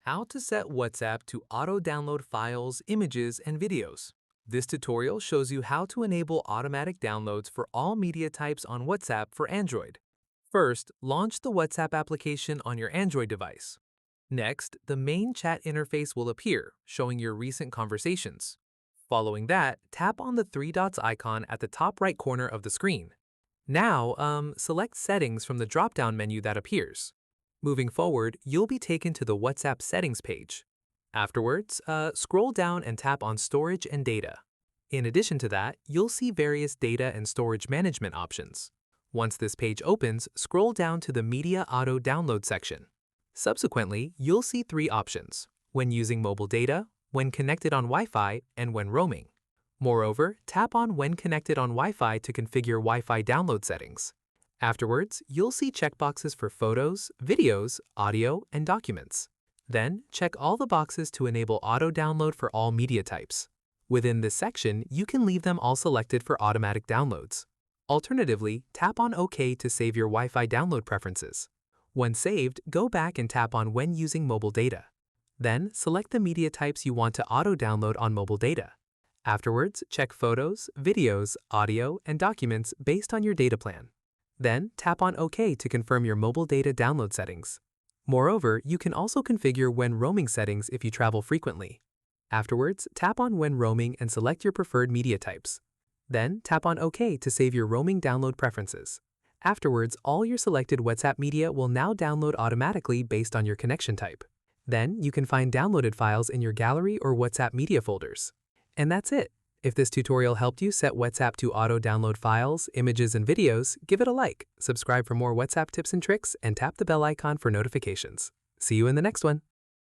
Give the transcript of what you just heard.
How to set WhatsApp to auto-download files, images, and videos. This tutorial shows you how to enable automatic downloads for all media types on WhatsApp for Android. First, launch the WhatsApp application on your Android device. Next, the main chat interface will appear, showing your recent conversations. Following that, tap on the three dots icon at the top right corner of the screen. Now, select Settings from the drop-down menu that appears. Moving forward, you'll be taken to the WhatsApp settings page. Afterwards, scroll down and tap on Storage and Data. In addition to that, you'll see various data and storage management options. Once this page opens, scroll down to the Media Auto Download section. Subsequently, you'll see three options: when using mobile data, when connected on Wi-Fi, and when roaming. Moreover, tap on When connected on Wi-Fi to configure Wi-Fi download settings. Afterwards, you'll see checkboxes for photos, videos, audio, and documents. Then, check all the boxes to enable auto-download for all media types. Within this section, you can leave them all selected for automatic downloads. Alternatively, tap on OK to save your Wi-Fi download preferences. When saved, go back and tap on When using mobile data. Then, select the media types you want to auto-download on mobile data. Afterwards, check photos, videos, audio, and documents based on your data plan. Then, tap on OK to confirm your mobile data download settings. Moreover, you can also configure when roaming settings if you travel frequently. Afterwards, tap on When roaming and select your preferred media types. Then, tap on OK to save your roaming download preferences. Afterwards, all your selected WhatsApp media will now download automatically based on your connection type. Then, you can find downloaded files in your gallery or WhatsApp media folders. And that's it. If this tutorial helped you set WhatsApp to auto-download files, images, and videos, give it a like, subscribe for more WhatsApp tips and tricks, and tap the bell icon for notifications. See you in the next one.